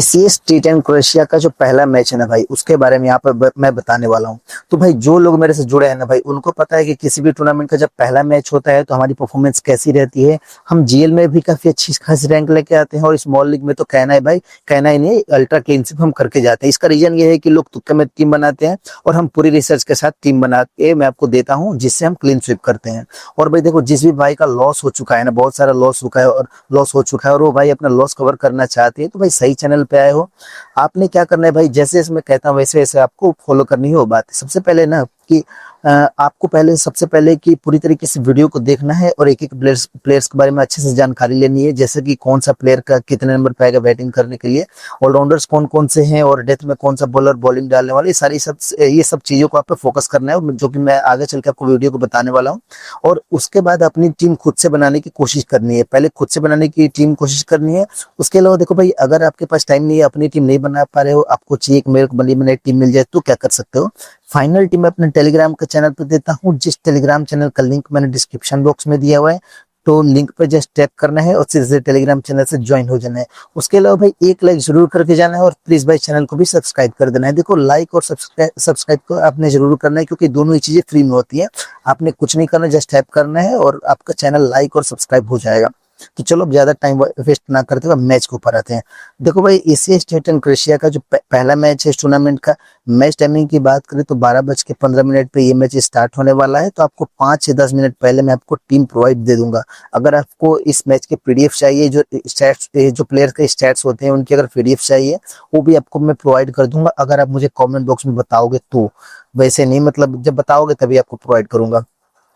CS T10 Croatia का जो पहला मैच है ना भाई, उसके बारे में यहाँ पर मैं बताने वाला हूँ। तो भाई जो लोग मेरे से जुड़े हैं ना भाई, उनको पता है कि किसी भी टूर्नामेंट का जब पहला मैच होता है तो हमारी परफॉर्मेंस कैसी रहती है। हम जीएल में भी काफी अच्छी खासी रैंक लेके आते हैं, और स्मॉल लीग में तो कहना है भाई, कहना ही नहीं, अल्ट्रा क्लीनशिप हम करके जाते हैं। इसका रीजन ये है कि लोग तुक्के में टीम बनाते हैं, और हम पूरी रिसर्च के साथ टीम बना के मैं आपको देता हूँ, जिससे हम क्लीन स्वीप करते हैं। और भाई देखो, जिस भी भाई का लॉस हो चुका है ना, बहुत सारा लॉस हो चुका है, और वो भाई अपना लॉस कवर करना चाहते हैं, तो भाई सही चैनल पे आए हो। आपने क्या करना है भाई, जैसे जैसे मैं कहता हूँ वैसे वैसे आपको फॉलो करनी है वो बात। सबसे पहले ना कि आपको पहले सबसे पहले कि पूरी तरीके से वीडियो को देखना है, और एक एक प्लेयर्स के बारे में अच्छे से जानकारी लेनी है, जैसे कि कौन सा प्लेयर का कितने नंबर पे आएगा बैटिंग करने के लिए, ऑलराउंडर्स कौन कौन से हैं, और डेथ में कौन सा बॉलर बॉलिंग डालने वाले, ये सब चीजों को आप पे फोकस करना है, जो कि मैं आगे चल के आपको वीडियो को बताने वाला हूँ। और उसके बाद अपनी टीम खुद से बनाने की कोशिश करनी है, पहले खुद से बनाने की टीम कोशिश करनी है। उसके अलावा देखो भाई, अगर आपके पास टाइम नहीं है, अपनी टीम नहीं बना पा रहे हो, आपको चाहिए कि मेरे को बनी बनाई टीम मिल जाए, तो क्या कर सकते हो, फाइनल टीम अपने टेलीग्राम के चैनल पर देता हूँ, जिस टेलीग्राम चैनल का लिंक मैंने डिस्क्रिप्शन बॉक्स में दिया हुआ है। तो लिंक पर जस्ट टैप करना है और सीधे टेलीग्राम चैनल से ज्वाइन हो जाना है। उसके अलावा भाई एक लाइक जरूर करके जाना है, और प्लीज भाई चैनल को भी सब्सक्राइब कर देना है। देखो, लाइक और सब्सक्राइब को आपने जरूर करना है, क्योंकि दोनों ही चीजें फ्री में होती है। आपने कुछ नहीं करना, जस्ट टैप करना है और आपका चैनल लाइक और सब्सक्राइब हो जाएगा। तो चलो, अब ज्यादा टाइम वेस्ट ना करते हुए मैच के ऊपर आते हैं। देखो भाई, एशिया स्टेट एंड क्रोएशिया का जो पहला मैच है इस टूर्नामेंट का, मैच टाइमिंग की बात करें तो 12:15 पे ये मैच स्टार्ट होने वाला है। तो आपको 5 से 10 मिनट पहले मैं आपको टीम प्रोवाइड दे दूंगा। अगर आपको इस मैच के पीडीएफ चाहिए, जो स्टैट्स, जो प्लेयर के स्टैट्स होते हैं उनकी अगर पीडीएफ चाहिए, वो भी आपको मैं प्रोवाइड कर दूंगा, अगर आप मुझे कॉमेंट बॉक्स में बताओगे तो। वैसे नहीं, मतलब जब बताओगे तभी आपको प्रोवाइड करूंगा।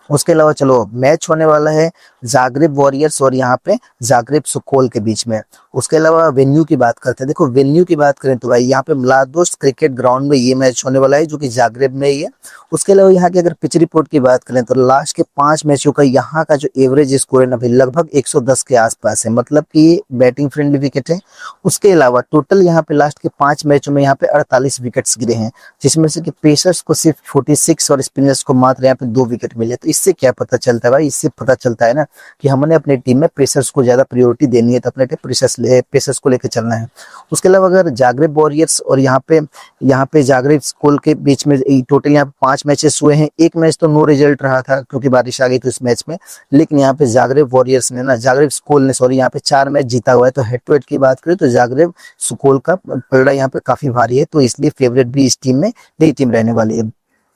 उसके अलावा चलो, मैच होने वाला है जागरेब वॉरियर्स और यहाँ पे जागरेब सुकोल के बीच में। उसके अलावा वेन्यू की बात करते हैं। देखो, वेन्यू की बात करें तो भाई यहाँ पे मलादोस क्रिकेट ग्राउंड में ये मैच होने वाला है, जो कि जागरेब में ही है। उसके अलावा यहाँ की अगर पिच रिपोर्ट की बात करें तो लास्ट के 5 मैचों का यहाँ का जो एवरेज स्कोर है ना भाई, लगभग 110 के आसपास है, मतलब कि बैटिंग फ्रेंडली विकेट है। उसके अलावा टोटल यहाँ पे लास्ट के 5 मैचों में यहाँ पे 48 विकेट्स गिरे हैं, जिसमें से कि पेसर्स को सिर्फ 46 और स्पिनर्स को मात्र यहाँ पे 2 विकेट मिले। तो इससे क्या पता चलता है भाई, इससे पता चलता है ना कि हमने अपनी टीम में पेसर्स को ज्यादा प्रायोरिटी देनी है, तो अपने पेसर्स को लेकर चलना है। उसके अलावा अगर जागरेब वॉरियर्स और यहाँ पे जागरेब स्कूल के बीच में टोटल यहाँ पे 5 मैचेस हुए हैं। एक मैच तो नो रिजल्ट रहा था क्योंकि बारिश आ गई थी इस मैच में, लेकिन यहाँ पे जागरेब वॉरियर्स ने ना, जागरेब स्कूल ने सॉरी, यहाँ पे 4 मैच जीता हुआ है। तो हेड टू हेड की बात करें तो जागरेब स्कूल का पलड़ा यहाँ पे काफी भारी है, तो इसलिए फेवरेट भी इस टीम में यही टीम रहने वाली है।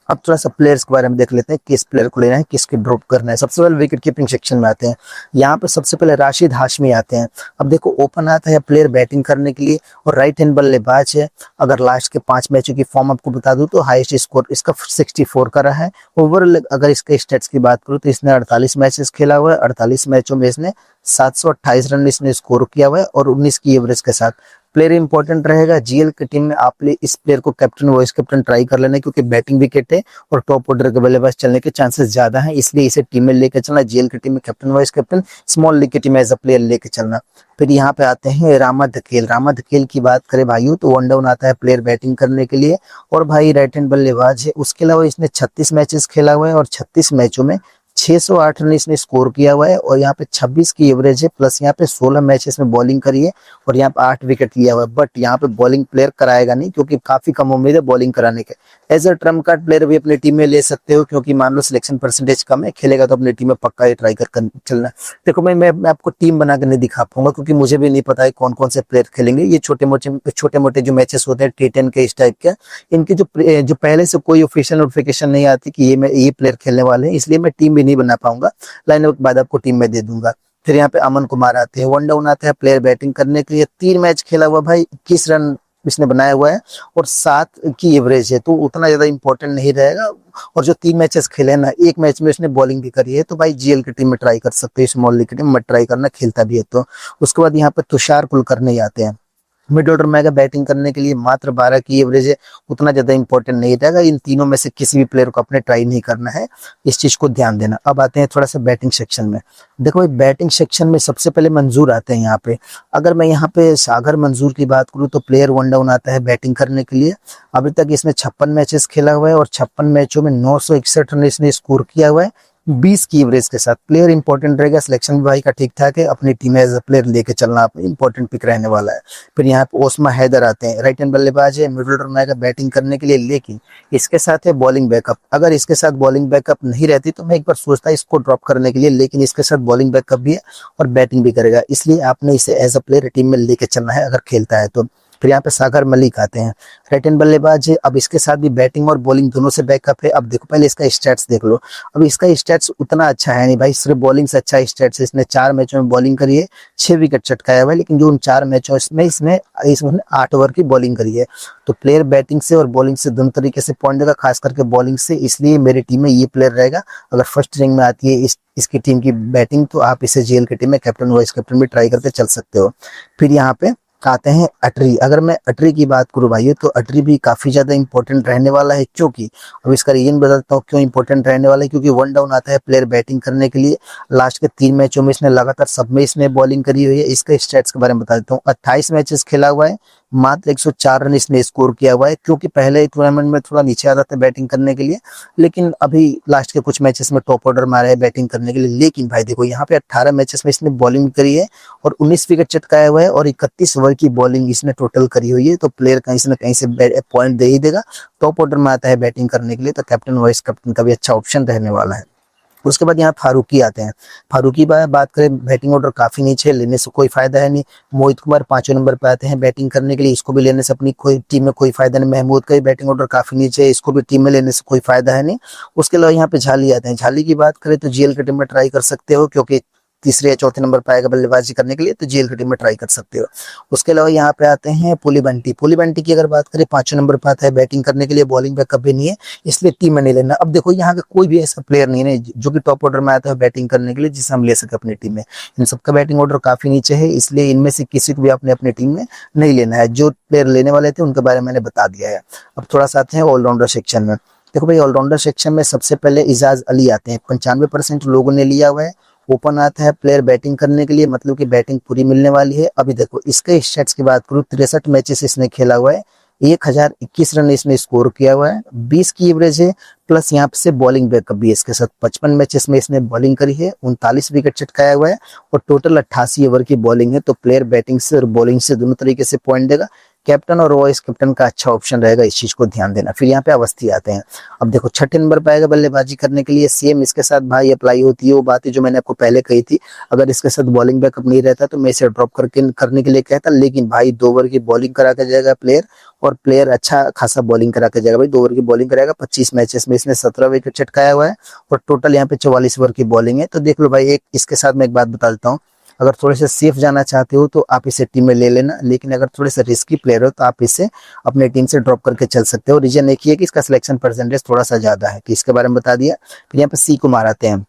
अब थोड़ा सा प्लेयर्स के बारे में देख लेते हैं, किस प्लेयर को लेना है, किसके ड्रॉप करना है। सबसे पहले विकेट कीपिंग सेक्शन में आते हैं। यहाँ पे सबसे पहले राशिद हाशमी आते हैं। अब देखो, ओपन आता है प्लेयर बैटिंग करने के लिए, और राइट हैंड बल्लेबाज है। अगर लास्ट के 5 मैचों की फॉर्म आपको बता दूं तो हाईएस्ट स्कोर इसका 64 का रहा है। ओवरऑल अगर इसके स्टेट्स की बात करूं तो इसने 48 मैचेस खेला हुआ है। 48 मैचों में इसने 728 रन इसने स्कोर किया हुआ है, और 19 की एवरेज के साथ। प्लेयर इंपॉर्टेंट रहेगा जीएल की टीम में, आप इस प्लेयर को कैप्टन वाइस कैप्टन ट्राई कर लेना, क्योंकि बैटिंग विकेट है और टॉप ऑर्डर के बल्लेबाज चलने के चांसेस ज्यादा हैं, इसलिए इसे टीम में लेकर चलना। जीएल की टीम में captain vice captain, small league की टीम में एज अ प्लेयर लेकर चलना। फिर यहाँ पे आते हैं रामा धकेल। रामा धकेल की बात करें भाइयों तो वन डाउन आता है प्लेयर बैटिंग करने के लिए, और भाई राइट हैंड बल्लेबाज है। उसके अलावा इसने 36 मैचेस खेला हुआ है, और 36 मैचों में 608 रन इसने स्कोर किया हुआ है, और यहाँ पे 26 की एवरेज है, प्लस यहाँ पे 16 मैचेस में बॉलिंग करी है, और यहाँ पे 8 विकेट लिया हुआ है। बट यहाँ पे बॉलिंग प्लेयर कराएगा नहीं, क्योंकि काफी कम उम्मीद है बॉलिंग कराने के। As a trump card player भी अपनी टीम में ले सकते हो, क्योंकि मान लो सिलेक्शन परसेंटेज कम है, खेलेगा तो अपनी टीम में पक्का ही ट्राई कर चलना। देखो मैं आपको टीम बना कर नहीं दिखा पाऊंगा, क्योंकि मुझे भी नहीं पता है कौन कौन से प्लेयर खेलेंगे। ये छोटे मोटे जो मैचेस होते हैं T10 के इस टाइप के, इनके जो पहले से कोई ऑफिशियल नोटिफिकेशन नहीं आती कि ये प्लेयर खेलने वाले हैं, इसलिए मैं टीम भी नहीं बना पाऊंगा। लाइन के बाद आपको टीम में दे दूंगा। फिर यहाँ पे अमन कुमार आते हैं। वन डाउन आता है प्लेयर बैटिंग करने के लिए। 3 मैच खेला हुआ भाई, 21 रन इसने बनाया हुआ है, और 7 की एवरेज है, तो उतना ज्यादा इंपॉर्टेंट नहीं रहेगा। और जो 3 मैचेस खेले ना, एक मैच में इसने बॉलिंग भी करी है, तो भाई जीएल की टीम में ट्राई कर सकते हैं, स्मॉल लीग की टीम में ट्राई करना, खेलता भी है तो। उसके बाद यहाँ पे तुषार कुलकर्णी आते हैं। मिड ऑर्डर में बैटिंग करने के लिए मात्र 12 की एवरेज है, उतना ज्यादा इंपॉर्टेंट नहीं रहेगा। इन तीनों में से किसी भी प्लेयर को अपने ट्राई नहीं करना है, इस चीज को ध्यान देना। अब आते हैं थोड़ा सा बैटिंग सेक्शन में। देखो भाई, बैटिंग सेक्शन में सबसे पहले मंजूर आते हैं यहाँ पे। अगर मैं यहाँ पे सागर मंजूर की बात करूँ तो प्लेयर वन डाउन आता है बैटिंग करने के लिए। अभी तक इसने 56 मैचेस खेला हुआ है, और 56 मैचों में 961 रन इसने स्कोर किया हुआ है। 20 की एवरेज के साथ। प्लेयर इंपॉर्टेंट रहेगा, सिलेक्शन भी भाई का ठीक ठाक है, अपनी टीम में एज अ प्लेयर लेके चलना आप इंपॉर्टेंट पिक रहने वाला है। फिर यहाँ पे ओस्मा हैदर आते हैं, राइट हैंड बल्लेबाज है, मिडिल ऑर्डर में आएगा बैटिंग करने के लिए, लेकिन इसके साथ है बॉलिंग बैकअप। अगर इसके साथ बॉलिंग बैकअप नहीं रहती तो मैं एक बार सोचता इसको ड्रॉप करने के लिए, लेकिन इसके साथ बॉलिंग बैकअप भी है और बैटिंग भी करेगा, इसलिए आपने इसे एज अ प्लेयर टीम में लेके चलना है अगर खेलता है तो। फिर यहाँ पे सागर मलिक आते हैं, राइट हैंड बल्लेबाज है, अब इसके साथ भी बैटिंग और बॉलिंग दोनों से बैकअप है। अब देखो पहले इसका स्टैट्स देख लो। अब इसका स्टैट्स उतना अच्छा है नहीं भाई, सिर्फ बॉलिंग से अच्छा स्टैट्स है। इसने 4 मैचों में बॉलिंग करी है, 6 विकेट चटकाया हुआ है, लेकिन जो उन 4 मैचों में इसने 8 ओवर की बॉलिंग करी है। तो प्लेयर बैटिंग से और बॉलिंग से दोनों तरीके से पॉइंट देगा, खास करके बॉलिंग से, इसलिए मेरी टीम में ये प्लेयर रहेगा। अगर फर्स्ट रैंक में आती है इसकी टीम की बैटिंग, तो आप इसे जेल की टीम में कैप्टन वाइस कैप्टन भी ट्राई करके चल सकते हो। फिर यहाँ पे आते हैं अटरी। अगर मैं अटरी की बात करूं भाई, तो अटरी भी काफी ज्यादा इंपॉर्टेंट रहने वाला है, क्योंकि अब इसका रीजन बताता हूँ क्यों इंपॉर्टेंट रहने वाला है। क्योंकि वन डाउन आता है प्लेयर बैटिंग करने के लिए, लास्ट के 3 मैचों में इसने लगातार सब में इसने बॉलिंग करी हुई है। इसके स्टैट्स के बारे में बता देता हूँ। 28 मैचेस खेला हुआ है, मात्र 104 रन इसने स्कोर किया हुआ है, क्योंकि पहले टूर्नामेंट में थोड़ा नीचे आता था बैटिंग करने के लिए, लेकिन अभी लास्ट के कुछ मैचेस में टॉप ऑर्डर में आ रहा है बैटिंग करने के लिए। लेकिन भाई देखो यहाँ पे 18 मैचेस में इसने बॉलिंग करी है और 19 विकेट चटकाया हुआ है और 31 ओवर की बॉलिंग इसने टोटल करी हुई है। तो प्लेयर कहीं से ना कहीं से पॉइंट दे ही देगा। टॉप ऑर्डर में आता है बैटिंग करने के लिए, तो कैप्टन वाइस कैप्टन का भी अच्छा ऑप्शन रहने वाला है। उसके बाद यहाँ फारूकी आते हैं। फारूकी बात करें, बैटिंग ऑर्डर काफी नीचे, लेने से कोई फायदा है नहीं। मोहित कुमार 5वें नंबर पे आते हैं बैटिंग करने के लिए, इसको भी लेने से अपनी कोई टीम में कोई फायदा नहीं। महमूद का भी बैटिंग ऑर्डर काफी नीचे है, इसको भी टीम में लेने से कोई फायदा है नहीं। उसके अलावा यहाँ पे झाली आते हैं। झाली की बात करें तो जीएल की टीम में ट्राई कर सकते हो, क्योंकि 3 या 4 नंबर पे आएगा बल्लेबाजी करने के लिए, तो जेल की टीम में ट्राई कर सकते हो। उसके अलावा यहाँ पे आते हैं पुली बंटी। पुली बंटी की अगर बात करें 5वें नंबर पे आता है बैटिंग करने के लिए, बॉलिंग बैकअप भी नहीं है, इसलिए टीम में नहीं लेना। अब देखो यहाँ का कोई भी ऐसा प्लेयर नहीं है जो कि टॉप ऑर्डर में आता है बैटिंग करने के लिए, जिसे हम ले सके अपनी टीम में। इन सबका बैटिंग ऑर्डर काफी नीचे है, इसलिए इनमें से किसी को भी आपने अपनी टीम में नहीं लेना है। जो प्लेयर लेने वाले थे उनके बारे में मैंने बता दिया है। अब थोड़ा सा आते हैं ऑलराउंडर सेक्शन में। देखो भाई, ऑलराउंडर सेक्शन में सबसे पहले इजाज अली आते हैं, 95% लोगों ने लिया हुआ है। ओपन आता है प्लेयर बैटिंग करने के लिए, मतलब कि बैटिंग पूरी मिलने वाली है। अभी देखो इसके स्टैट्स की बात करूँ, 63 मैचेस इसने खेला हुआ है, 1021 रन इसने स्कोर किया हुआ है, 20 की एवरेज है, प्लस यहाँ से बॉलिंग बैकअप भी है इसके साथ। 55 मैचेस में इसने बॉलिंग करी है, 39 विकेट चटकाया हुआ है और टोटल 88 ओवर की बॉलिंग है। तो प्लेयर बैटिंग से और बॉलिंग से दोनों तरीके से पॉइंट देगा। कैप्टन और वाइस कैप्टन का अच्छा ऑप्शन रहेगा, इस चीज को ध्यान देना। फिर यहाँ पे अवस्थी आते हैं। अब देखो 6ठे नंबर पे आएगा बल्लेबाजी करने के लिए, सेम इसके साथ भाई अप्लाई होती है वो बातें जो मैंने आपको पहले कही थी। अगर इसके साथ बॉलिंग बैकअप नहीं रहता तो मैं इसे ड्रॉप करने के लिए कहता, लेकिन भाई 2 ओवर की बॉलिंग करा के जाएगा प्लेयर, और प्लेयर अच्छा खासा बॉलिंग करा के जाएगा भाई। 2 ओवर की बॉलिंग कराएगा, 25 मैचेस में इसने 17 विकेट चटकाया हुआ है और टोटल यहाँ पे 44 ओवर की बॉलिंग है। तो देख लो भाई, एक इसके साथ मैं एक बात बता देता हूँ, अगर थोड़े से सेफ जाना चाहते हो तो आप इसे टीम में ले लेना, लेकिन अगर थोड़े से रिस्की प्लेयर हो तो आप इसे अपने टीम से ड्रॉप करके चल सकते हो। रीजन एक ही है कि इसका सिलेक्शन परसेंटेज थोड़ा सा ज्यादा है, कि इसके बारे में बता दिया। फिर यहाँ पे सी कुमार आते हैं।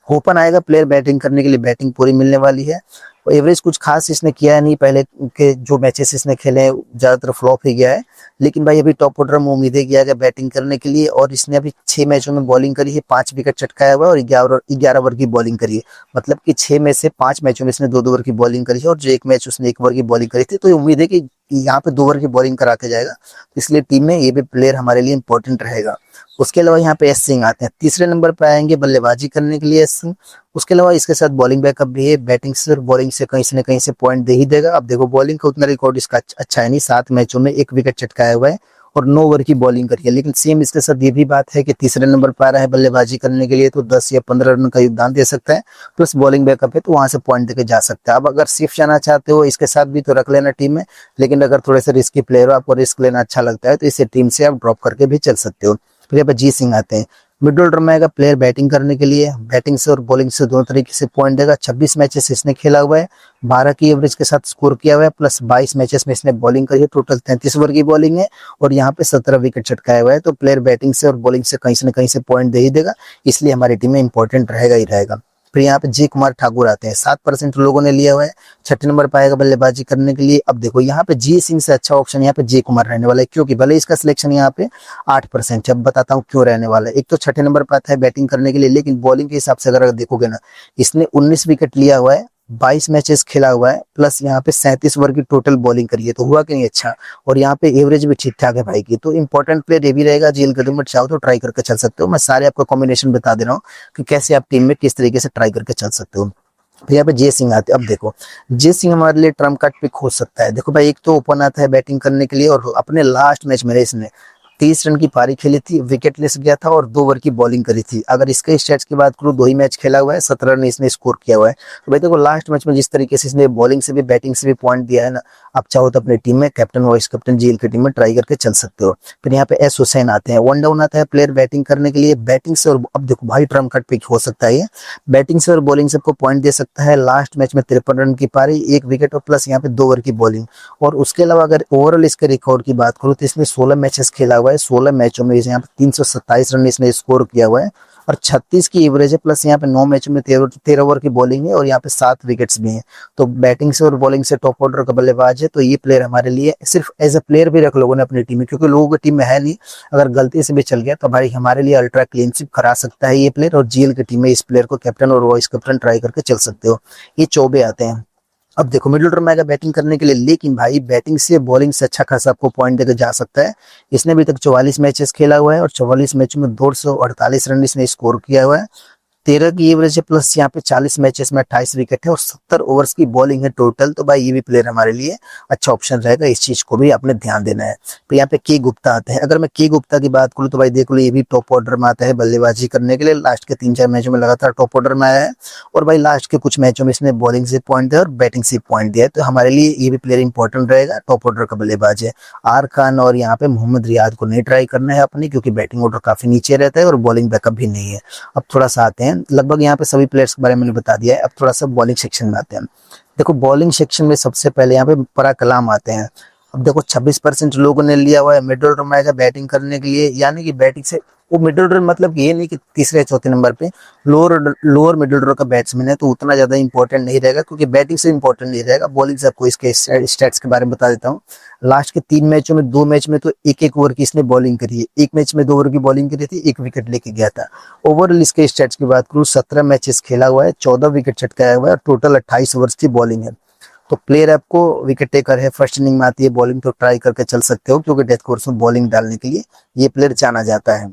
ओपन आएगा प्लेयर बैटिंग करने के लिए, बैटिंग पूरी मिलने वाली है। एवरेज कुछ खास इसने किया है नहीं, पहले के जो मैचेस इसने खेले हैं ज्यादातर फ्लॉप ही गया है, लेकिन भाई अभी टॉप ऑर्डर में उम्मीदें किया गया बैटिंग करने के लिए। और इसने अभी 6 मैचों में बॉलिंग करी है, 5 विकेट चटकाया हुआ है और 11 ओवर की बॉलिंग करी है। मतलब कि 6 में से 5 मैचों में इसने 2-2 ओवर की बॉलिंग करी है, और जो एक मैच उसने 1 ओवर की बॉलिंग करी थी। तो उम्मीद है कि यहाँ पे 2 ओवर की बॉलिंग करा के जाएगा, इसलिए टीम में ये भी प्लेयर हमारे लिए इंपॉर्टेंट रहेगा। उसके अलावा यहाँ पे एस सिंह आते हैं, 3रे नंबर पे आएंगे बल्लेबाजी करने के लिए एस सिंह। उसके अलावा इसके साथ बॉलिंग बैकअप भी है, बैटिंग से और बॉलिंग से कहीं से न कहीं से पॉइंट दे ही देगा। अब देखो बॉलिंग का उतना रिकॉर्ड इसका अच्छा है नहीं, 7 मैचों में 1 विकेट चटकाया हुआ है और 9 ओवर की बॉलिंग करी है। लेकिन सेम इसके साथ ये भी बात है कि 3रे नंबर पर आ रहा है बल्लेबाजी करने के लिए, तो 10 या 15 रन का योगदान दे सकता है, प्लस बॉलिंग बैकअप है तो वहां से पॉइंट देके जा सकता है। अब अगर सिर्फ जाना चाहते हो इसके साथ भी तो रख लेना टीम में, लेकिन अगर थोड़े से रिस्की प्लेयर हो, आपको रिस्क लेना अच्छा लगता है, तो इसे टीम से आप ड्रॉप करके भी चल सकते हो। फिर यहाँ पर जी सिंह आते हैं। मिड ऑर्डर में आएगा प्लेयर बैटिंग करने के लिए, बैटिंग से और बॉलिंग से दोनों तरीके से पॉइंट देगा। 26 मैचेस इसने खेला हुआ है, 12 की एवरेज के साथ स्कोर किया हुआ है, प्लस 22 मैचेस में इसने बॉलिंग करी है। टोटल 33 ओवर की बॉलिंग है और यहाँ पे 17 विकेट चटकाया हुआ है। तो प्लेयर बैटिंग से और बॉलिंग से कहीं से न कहीं से पॉइंट दे ही देगा, इसलिए हमारी टीम में इंपॉर्टेंट रहेगा ही रहेगा। फिर यहाँ पे जी कुमार ठाकुर आते हैं, 7% लोगों ने लिया हुआ है, 6ठे नंबर पर आएगा बल्लेबाजी करने के लिए। अब देखो यहाँ पे जी सिंह से अच्छा ऑप्शन यहाँ पे जी कुमार रहने वाला है, क्योंकि भले इसका सिलेक्शन यहाँ पे 8% है। अब बताता हूँ क्यों रहने वाला है। एक तो 6ठे नंबर पर आता है बैटिंग करने के लिए, लेकिन बॉलिंग के हिसाब से अगर देखोगे ना, इसने 19 विकेट लिया हुआ है 22 मैचेस खेला हुआ है, प्लस यहाँ पे 37 ओवर की टोटल बॉलिंग करी है, तो हुआ कि नहीं अच्छा। और यहाँ पे एवरेज भी ठीक ठाक है भाई की, तो इंपॉर्टेंट प्लेयर ये भी रहेगा जीएल के टीम में, चाहो तो ट्राई करके चल सकते हो। मैं सारे आपको कॉम्बिनेशन बता दे रहा हूँ कि कैसे आप टीम में किस तरीके से ट्राई करके चल सकते हो। फिर यहाँ पे जय सिंह आते हैं। अब देखो जय सिंह हमारे लिए ट्रम्प कार्ड पिक हो सकता है। देखो भाई, एक तो ओपन आता है बैटिंग करने के लिए, और अपने लास्ट मैच में इसने 30 रन की पारी खेली थी, विकेट लेस गया था और 2 ओवर की बॉलिंग करी थी। अगर इसके स्टैट्स की बात करूँ, 2 ही मैच खेला हुआ है, 17 रन इसने स्कोर किया हुआ है। तो भाई देखो लास्ट मैच में जिस तरीके से इसने बॉलिंग से भी बैटिंग से भी पॉइंट दिया है ना, आप चाहो तो अपनी टीम में कैप्टन वाइस कैप्टन जीएल की टीम में ट्राई करके चल सकते हो। फिर यहाँ पे एस हुसैन आते हैं। वन डाउन आता है प्लेयर बैटिंग करने के लिए, बैटिंग से और अब देखो भाई ट्रम्प कार्ड पिक हो सकता है ये, बैटिंग से और बॉलिंग से आपको पॉइंट दे सकता है। लास्ट मैच में 53 रन की पारी, 1 विकेट और प्लस यहाँ पे 2 ओवर की बॉलिंग। और उसके अलावा अगर ओवरऑल इसके रिकॉर्ड की बात करूँ तो इसने 16 मैचेस खेला हुआ है, 16 मैचों में यहाँ पे 327 रन इसने स्कोर किया हुआ है और 36 की एवरेज है, प्लस यहाँ पे 9 मैचों में 13 ओवर की बॉलिंग है और यहाँ पे 7 विकेट्स भी हैं। तो बैटिंग से और बॉलिंग से टॉप ऑर्डर का बल्लेबाज है, तो ये प्लेयर हमारे लिए सिर्फ एज अ प्लेयर भी रख लोगों ने अपनी टीम में, क्योंकि लोगों की टीम में है नहीं। अगर गलती से भी चल गया तो भाई हमारे लिए अल्ट्रा क्लीनशिप करा सकता है ये प्लेयर, और जीएल की टीम में इस प्लेयर को कैप्टन और वाइस कैप्टन ट्राई करके चल सकते हो। ये चौबे आते हैं। अब देखो मिडिल ऑर्डर में आएगा बैटिंग करने के लिए, लेकिन भाई बैटिंग से बॉलिंग से अच्छा खासा आपको पॉइंट देकर जा सकता है। इसने अभी तक 44 मैचेस खेला हुआ है और 44 मैचों में 248 रन इसने स्कोर किया हुआ है, 13 की एवरेज है, प्लस यहाँ पे 40 मैचेस में 28 विकेट है और 70 ओवर्स की बॉलिंग है टोटल। तो भाई ये भी प्लेयर हमारे लिए अच्छा ऑप्शन रहेगा, इस चीज को भी आपने ध्यान देना है। तो यहाँ पे के गुप्ता आते हैं। अगर मैं के गुप्ता की बात करूँ तो भाई देख लो ये भी टॉप ऑर्डर में आता है बल्लेबाजी करने के लिए, लास्ट के 3-4 मैचों में लगातार टॉप ऑर्डर में आया है और भाई लास्ट के कुछ मैचों में इसने बॉलिंग से पॉइंट दिया और बैटिंग से पॉइंट दिया है। तो हमारे लिए ये भी प्लेयर इंपॉर्टेंट रहेगा, टॉप ऑर्डर का बल्लेबाज है। आर खान और यहाँ पे मोहम्मद रियाद को नहीं ट्राई करना है अपनी, क्योंकि बैटिंग ऑर्डर काफी नीचे रहता है और बॉलिंग बैकअप भी नहीं है। अब थोड़ा सा आते हैं, लगभग यहाँ पे सभी प्लेयर्स के बारे में मैंने बता दिया है। अब थोड़ा सा बॉलिंग सेक्शन में आते हैं। देखो बॉलिंग सेक्शन में सबसे पहले यहाँ पे परा कलाम आते हैं। अब देखो 26% लोगों ने लिया हुआ है मिडिल ऑर्डर में आएगा बैटिंग करने के लिए, यानी कि बैटिंग से वो मिडिल ऑर्डर मतलब ये नहीं कि तीसरे चौथे नंबर पे लोअर मिडिल ऑर्डर का बैट्समैन है तो उतना ज्यादा इंपॉर्टेंट नहीं रहेगा, क्योंकि बैटिंग से इंपॉर्टेंट नहीं रहेगा। बॉलिंग से आपको इसके स्टैट्स के बारे में बता देता हूँ। लास्ट के 3 मैचों में 2 मैच में तो 1-1 ओवर की इसने बॉलिंग करी है, 1 मैच में 2 ओवर की बॉलिंग करी थी, 1 विकेट लेके गया था। ओवरऑल इसके स्टैट्स की बात करूँ, 17 मैचेस खेला हुआ है, 14 विकेट चटकाया हुआ है, टोटल 28 ओवर्स की बॉलिंग है। तो प्लेयर आपको विकेट टेकर है, फर्स्ट इनिंग में आती है बॉलिंग, तो ट्राई करके चल सकते हो, क्योंकि डेथ कोर्स में बॉलिंग डालने के लिए ये प्लेयर जाना जाता है।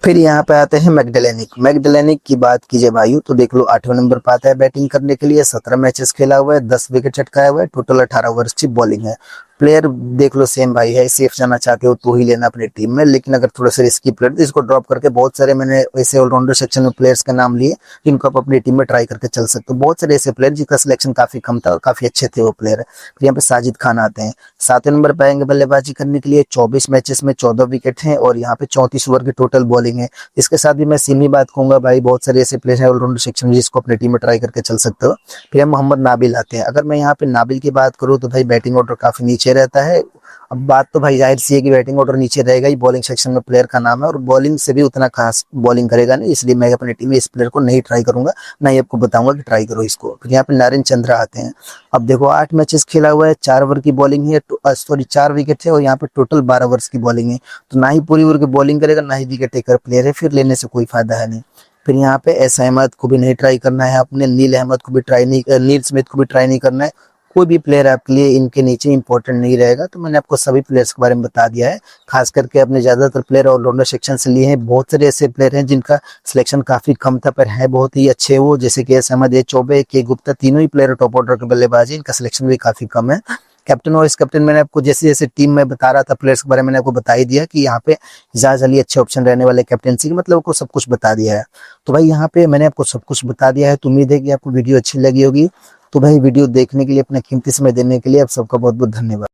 फिर यहाँ पे आते हैं मैकडेलेनिक की बात कीजिए भाइयों तो देख लो 8वें नंबर पे आता है बैटिंग करने के लिए, 17 मैचेस खेला हुआ है, 10 विकेट चटकाया हुआ है, टोटल 18 ओवर्स की बॉलिंग है। प्लेयर देख लो सेम भाई है, सेफ जाना चाहते हो तो ही लेना अपनी टीम में, लेकिन अगर थोड़ा सा रिस्की प्लेयर तो इसको ड्रॉप करके बहुत सारे मैंने ऐसे ऑलराउंडर सेक्शन में प्लेयर्स का नाम लिए जिनको आप अपनी टीम में ट्राई करके चल सकते हो। बहुत सारे ऐसे प्लेयर जिनका सिलेक्शन काफी कम था और काफी अच्छे थे वो प्लेयर। फिर यहाँ पे साजिद खान आते हैं, 7वें नंबर पे आएंगे बल्लेबाजी करने के लिए, 24 मैचेस में 14 विकेट हैं और यहाँ पे 34 ओवर की टोटल बॉलिंग है। इसके साथ भी मैं सेम ही बात कहूंगा भाई, बहुत सारे ऐसे प्लेयर हैं ऑलराउंडर सेक्शन में जिसको अपनी टीम में ट्राई करके चल सकते हो। फिर हम मोहम्मद नाबिल आते हैं। अगर मैं यहाँ पे नाबिल की बात करूँ तो भाई बैटिंग ऑर्डर काफी नीचे रहता है। अब बात तो भाई जाहिर सी है कि बैटिंग ऑर्डर नीचे रहेगा ही, बॉलिंग सेक्शन में प्लेयर का नाम है और बॉलिंग से भी उतना खास बॉलिंग करेगा नहीं, इसलिए मैं अपनी टीम में इस प्लेयर को नहीं ट्राई करूंगा, ना ही आपको बताऊंगा कि ट्राई करो इसको। फिर यहाँ पे नारायण चंद्रा आते हैं। अब देखो 8 मैचेस खेला हुआ है, 4 ओवर की बॉलिंग है, सॉरी 4 विकेट है और यहाँ पे टोटल 12 ओवर्स की बॉलिंग है। तो ना ही पूरी ओवर की बॉलिंग करेगा, ना ही विकेट टेकर प्लेयर है, फिर लेने से कोई फायदा है नहीं। फिर यहाँ पे एस अहमद को भी नहीं ट्राई करना है अपने, नील अहमद को भी ट्राई नहीं, नील स्मिथ को भी ट्राई नहीं करना है। कोई भी प्लेयर आपके लिए इनके नीचे इंपॉर्टेंट नहीं रहेगा। तो मैंने आपको सभी प्लेयर्स के बारे में बता दिया है, खास करके अपने ज्यादातर प्लेयर ऑलराउंडर सेक्शन से लिए हैं। बहुत सारे ऐसे प्लेयर हैं जिनका सिलेक्शन काफी कम था पर है बहुत ही अच्छे वो, जैसे कि एस अहमद, ए चौबे, के गुप्ता, तीनों ही प्लेयर टॉप ऑर्डर के बल्लेबाज हैं, इनका सिलेक्शन भी काफी कम है। कैप्टन और वाइस कैप्टन मैंने आपको जैसे जैसे टीम में बता रहा था प्लेयर्स के बारे में मैंने आपको बता ही दिया कि यहाँ पे इजाज अली अच्छे ऑप्शन रहने वाले कैप्टनसी के, मतलब आपको सब कुछ बता दिया है। तो भाई यहाँ पे मैंने आपको सब कुछ बता दिया है, तो उम्मीद है कि आपको वीडियो अच्छी लगी होगी। तो भाई वीडियो देखने के लिए, अपना कीमती समय देने के लिए आप सबका बहुत बहुत धन्यवाद।